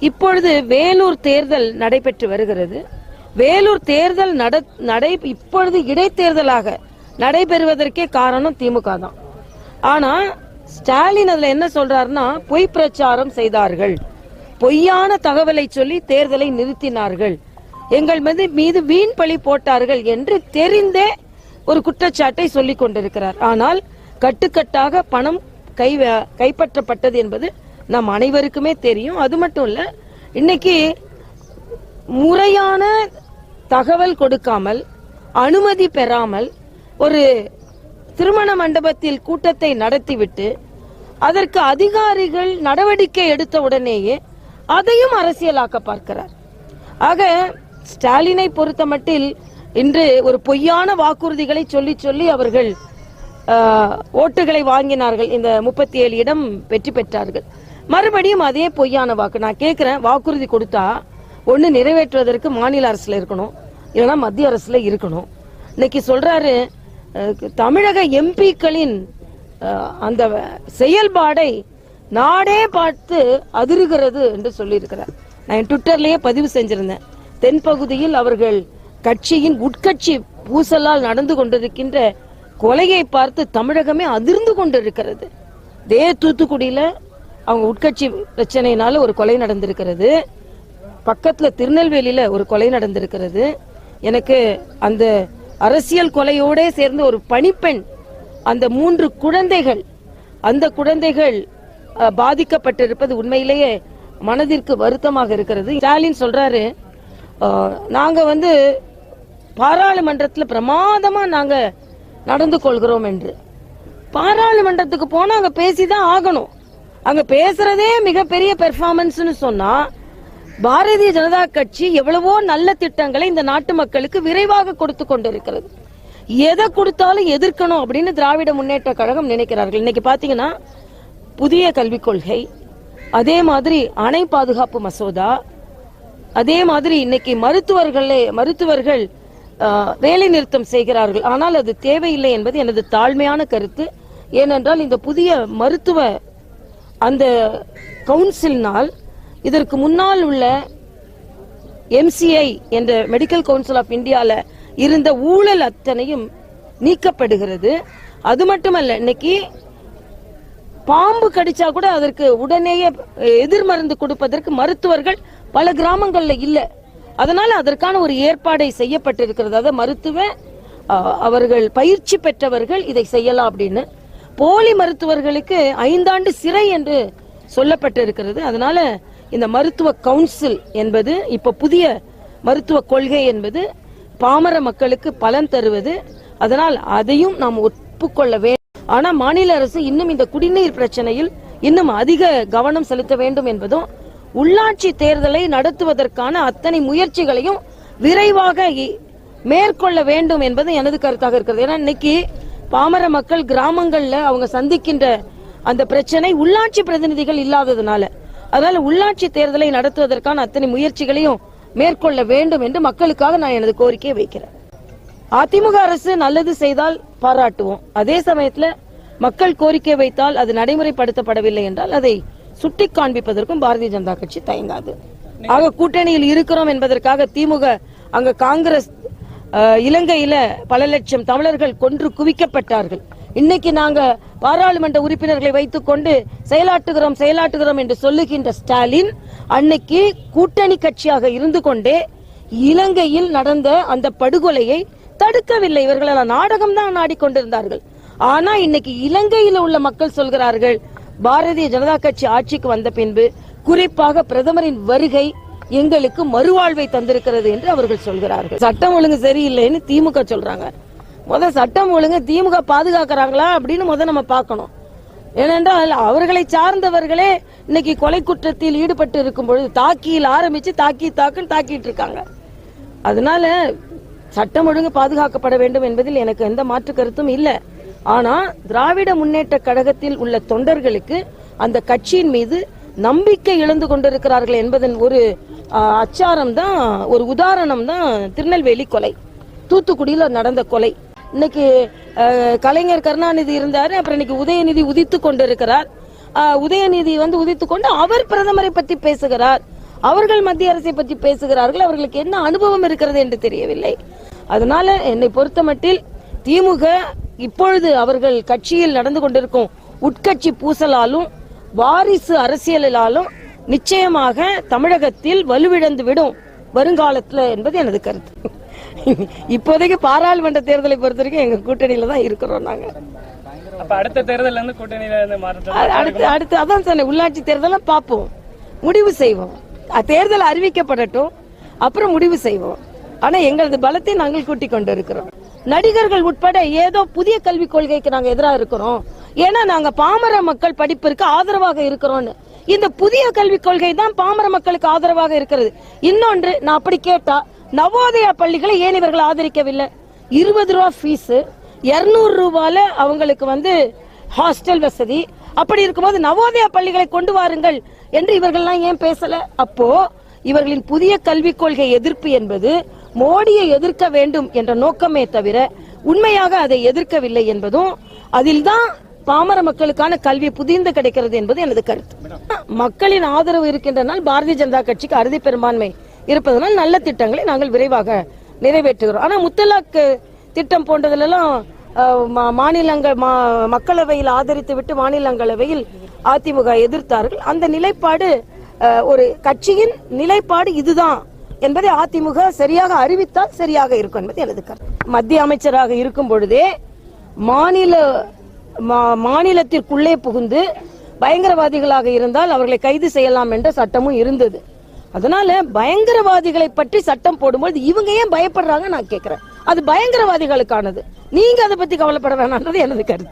இப்பொழுது வேலூர் தேர்தல் நடைபெற்று வருகிறது. வேலூர் தேர்தல் இப்பொழுது இடைத்தேர்தலாக நடைபெறுவதற்கே காரணம் திமுக தான். ஆனா ஸ்டாலின் அதுல என்ன சொல்றாருன்னா, பொய் பிரச்சாரம் செய்தார்கள், பொய்யான தகவலை சொல்லி தேர்தலை நிறுத்தினார்கள், எங்கள் மீது வீண் பழி போட்டார்கள் என்று தெரிந்தே ஒரு குற்றச்சாட்டை சொல்லிக் கொண்டிருக்கிறார். ஆனால் கட்டுக்கட்டாக பணம் கைப்பற்றப்பட்டது என்பது நம் அனைவருக்குமே தெரியும். அது மட்டும் இல்ல, இன்னைக்கு முறையான தகவல் கொடுக்காமல், அனுமதி பெறாமல் ஒரு திருமண மண்டபத்தில் கூட்டத்தை நடத்திவிட்டு அதற்கு அதிகாரிகள் நடவடிக்கை எடுத்த உடனேயே அதையும் அரசியலாக்க பார்க்கிறார். ஆக ஸ்டாலினை பொறுத்த மட்டில் இன்று ஒரு பொய்யான வாக்குறுதிகளை சொல்லி சொல்லி அவர்கள் ஓட்டுகளை வாங்கினார்கள். இந்த 37 இடம் வெற்றி பெற்றார்கள். மறுபடியும் அதே பொய்யான வாக்கு. நான் கேட்கிறேன், வாக்குறுதி கொடுத்தா ஒண்ணு நிறைவேற்றுவதற்கு மாநில அரசுல இருக்கணும், இல்லைன்னா மத்திய அரசுல இருக்கணும். இன்னைக்கு சொல்றாரு தமிழக எம்பிக்களின் அந்த செயல்பாடை நாடே பார்த்து அதிருகிறது என்று சொல்லி இருக்கிறார். நான் ட்விட்டர்லயே பதிவு செஞ்சிருந்தேன். தென்பகுதியில் அவர்கள் கட்சியின் உட்கட்சி பூசலால் நடந்து கொண்டிருக்கின்ற கொலையை பார்த்து தமிழகமே அதிர்ந்து கொண்டிருக்கிறது. தூத்துக்குடியில அவங்க உட்கட்சி பிரச்சனையினால ஒரு கொலை நடந்திருக்கிறது. பக்கத்துல திருநெல்வேலியில ஒரு கொலை நடந்திருக்கிறது. எனக்கு அந்த அரசியல் கொலையோட சேர்ந்து ஒரு பணிப்பெண், அந்த 3 குழந்தைகள், அந்த குழந்தைகள் பாதிக்கப்பட்டிருப்பது உண்மையிலேயே மனதிற்கு வருத்தமாக இருக்கிறது. ஸ்டாலின் சொல்றாரு, நாங்க பாராளுமன்றத்தில் பிரமாதமா நாங்க நடந்து கொள்கிறோம் என்று. பாராளுமன்றத்துக்கு போனா அங்க பேசிதான் ஆகணும். அங்க பேசுறதே மிகப்பெரிய பெர்ஃபார்மன்ஸ்னு சொன்னா, பாரதிய ஜனதா கட்சி எவ்வளவோ நல்ல திட்டங்களை இந்த நாட்டு மக்களுக்கு விரைவாக கொடுத்து கொண்டிருக்கிறது. எதை கொடுத்தாலும் எதிர்க்கணும் அப்படின்னு திராவிட முன்னேற்ற கழகம் நினைக்கிறார்கள். இன்னைக்கு பாத்தீங்கன்னா புதிய கல்விக் கொள்கை, அதே மாதிரி அணை பாதுகாப்பு மசோதா, அதே மாதிரி இன்னைக்கு மருத்துவர்கள் வேலை நிறுத்தம் செய்கிறார்கள். ஆனால் அது தேவையில்லை என்பது எனது தாழ்மையான கருத்து. ஏனென்றால் இந்த புதிய மருத்துவ அந்த கவுன்சிலினால் இதற்கு முன்னால் உள்ள MCI என்ற மெடிக்கல் கவுன்சில் ஆஃப் இந்தியால இருந்த ஊழல் அத்தனையும் நீக்கப்படுகிறது. அது மட்டுமல்ல, இன்னைக்கு பாம்பு கடிச்சா கூட அதற்கு உடனேயே எதிர் மருந்து கொடுப்பதற்கு மருத்துவர்கள் பல கிராமங்கள்ல இல்ல. அதனால அதற்கான ஒரு ஏற்பாடை செய்யப்பட்டிருக்கிறது. அதாவது மருத்துவ அவர்கள் பயிற்சி பெற்றவர்கள் இதை செய்யலாம் அப்படின்னு. போலி மருத்துவர்களுக்கு 5 ஆண்டு சிறை என்று சொல்லப்பட்டிருக்கிறது. அதனால இந்த மருத்துவ கவுன்சில் என்பது, இப்ப புதிய மருத்துவ கொள்கை என்பது பாமர மக்களுக்கு பலன் தருவது. அதனால் அதையும் நாம் ஒப்புக்கொள்ள வேண்டும். ஆனா மாநில அரசு இன்னும் இந்த குடிநீர் பிரச்சனையில் இன்னும் அதிக கவனம் செலுத்த வேண்டும் என்பதும், உள்ளாட்சி தேர்தலை நடத்துவதற்கான அத்தனை முயற்சிகளையும் விரைவாக மேற்கொள்ள வேண்டும் என்பது எனது கருத்தாக இருக்கிறது. ஏன்னா இன்னைக்கு பாமர மக்கள் கிராமங்கள்ல அவங்க சந்திக்கின்ற அந்த பிரச்சனை உள்ளாட்சி பிரதிநிதிகள் இல்லாததுனால, அதனால உள்ளாட்சி தேர்தலை நடத்துவதற்கான அத்தனை முயற்சிகளையும் மேற்கொள்ள வேண்டும் என்று மக்களுக்காக நான் எனது கோரிக்கையை வைக்கிறேன். அதிமுக அரசு நல்லது செய்தால் பாராட்டுவோம். அதே சமயத்துல மக்கள் கோரிக்கை வைத்தால் அது நடைமுறைப்படுத்தப்படவில்லை என்றால் அதை சுட்டி காண்பிப்பதற்கும் பாரதிய ஜனதா கட்சி தயங்காது. ஆக கூட்டணியில் இருக்கிறோம் என்பதற்காக திமுக, அங்க காங்கிரஸ், இலங்கையில பல லட்சம் தமிழர்கள் கொன்று குவிக்கப்பட்டார்கள். இன்னைக்கு நாங்க பாராளுமன்ற உறுப்பினர்களை வைத்துக் கொண்டு செயலாற்றுகிறோம் என்று சொல்லுகின்ற ஸ்டாலின், அன்னைக்கு கூட்டணி கட்சியாக இருந்து கொண்டே இலங்கையில் நடந்த அந்த படுகொலையை தடுக்கவில்லை. இவர்கள் நாடகம் தான் ஆடிக்கொண்டிருந்தார்கள். ஆனா இன்னைக்கு இலங்கையில் உள்ள மக்கள் சொல்கிறார்கள், பாரதிய ஜனதா கட்சி ஆட்சிக்கு வந்த பின்பு குறிப்பாக பிரதமரின் வருகை எங்களுக்கு மறுவாழ்வை தந்திருக்கிறது என்று அவர்கள் சொல்கிறார்கள். சட்டம் ஒழுங்கு சரியில்லைன்னு திமுக சொல்றாங்க. சட்டம் ஒழுங்கு திமுக பாதுகாக்கிறாங்களா அப்படின்னு நம்ம பார்க்கணும். ஏனென்றால் அவர்களை சார்ந்தவர்களே இன்னைக்கு கொலை குற்றத்தில் ஈடுபட்டு இருக்கும் பொழுது தாக்கியில் ஆரம்பிச்சு தாக்கிட்டு இருக்காங்க. அதனால சட்டம் ஒழுங்கு பாதுகாக்கப்பட வேண்டும் என்பதில் எனக்கு எந்த மாற்று கருத்தும் இல்லை. ஆனா திராவிட முன்னேற்ற கழகத்தில் உள்ள தொண்டர்களுக்கு அந்த கட்சியின் மீது நம்பிக்கை இழந்து கொண்டிருக்கிறார்கள் என்பதன் ஒரு அச்சாரம் தான், ஒரு உதாரணம் தான் திருநெல்வேலி கொலை, தூத்துக்குடியில் நடந்த கொலை. இன்னைக்கு கலைஞர் கருணாநிதி இருந்தாரு, அப்புறம் இன்னைக்கு உதயநிதி உதித்து கொண்டிருக்கிறார். உதயநிதி உதித்து கொண்டு அவர் பிரதமரை பற்றி பேசுகிறார். அவர்கள் மத்திய அரசை பற்றி பேசுகிறார்கள். அவர்களுக்கு என்ன அனுபவம் இருக்கிறது என்று தெரியவில்லை. அதனால என்னை பொறுத்தமட்டில் திமுக இப்பொழுது அவர்கள் கட்சியில் நடந்து கொண்டிருக்கும் உட்கட்சி பூசலாலும் வாரிசு அரசியலாலும் நிச்சயமாக தமிழகத்தில் வலுவிழந்து விடும் வருங்காலத்தில் என்பது எனது கருத்து. இப்போதைக்கு பாராளுமன்ற தேர்தலை பொறுத்த வரைக்கும் எங்க கூட்டணியில தான் இருக்கிறோம் நாங்க. அடுத்த தேர்தல் அடுத்து அதான் சொன்னேன், உள்ளாட்சி தேர்தல பார்ப்போம், முடிவு செய்வோம். தேர்தல் அறிவிக்கப்படட்டும், அப்புறம் முடிவு செய்வோம். ஆனா எங்களது பலத்தை நாங்கள் கூட்டிக் கொண்டு இருக்கிறோம். நடிகர்கள் உட்பட ஏதோ புதிய கல்விக் கொள்கைக்கு நாங்க எதிராக இருக்கிறோம், ஏன்னா நாங்க பாமர மக்கள் படிப்பிற்கு ஆதரவாக இருக்கிறோம். இந்த புதிய கல்விக் கொள்கை தான் பாமர மக்களுக்கு ஆதரவாக இருக்கிறது. இன்னொன்று, நான் அப்படி கேட்டா நவோதயா பள்ளிகளை ஏன் இவர்கள் ஆதரிக்கவில்லை? 20 ரூபா ஃபீஸ், 200 ரூபால அவங்களுக்கு ஹாஸ்டல் வசதி. அப்படி இருக்கும்போது நவோதயா பள்ளிகளை கொண்டு வாருங்கள் என்று இவர்கள்லாம் ஏன் பேசல? அப்போ இவர்களின் புதிய கல்விக் கொள்கை எதிர்ப்பு என்பது மோடியை எதிர்க்க வேண்டும் என்ற நோக்கமே தவிர உண்மையாக அதை எதிர்க்கவில்லை என்பதும், அதில் தான் பாமர மக்களுக்கான கல்வி புதிந்து கிடைக்கிறது என்பது எனது கருத்து. மக்களின் ஆதரவு இருக்கின்றனால் பாரதிய ஜனதா கட்சிக்கு அறுதி பெரும்பான்மை இருப்பதனால் நல்ல திட்டங்களை நாங்கள் விரைவாக நிறைவேற்றுகிறோம். ஆனா முத்தலாக் திட்டம் போன்றதெல்லாம் மக்களவையில் ஆதரித்து விட்டு மாநிலங்களவையில் அதிமுக எதிர்த்தார்கள். அந்த நிலைப்பாடு ஒரு கட்சியின் நிலைப்பாடு இதுதான் என்பதை அதிமுக சரியாக அறிவித்தால் சரியாக இருக்கும் என்பது எனது கருத்து. மத்திய அமைச்சராக இருக்கும் பொழுதே மாநிலத்திற்குள்ளே புகுந்து பயங்கரவாதிகளாக இருந்தால் அவர்களை கைது செய்யலாம் என்ற சட்டமும் இருந்தது. அதனால பயங்கரவாதிகளை பற்றி சட்டம் போடும்போது இவங்க ஏன் பயப்படுறாங்க நான் கேட்கிறேன். அது பயங்கரவாதிகளுக்கானது, நீங்க அதை பத்தி கவலைப்பட வேணாம்ன்றது எனது கருத்து.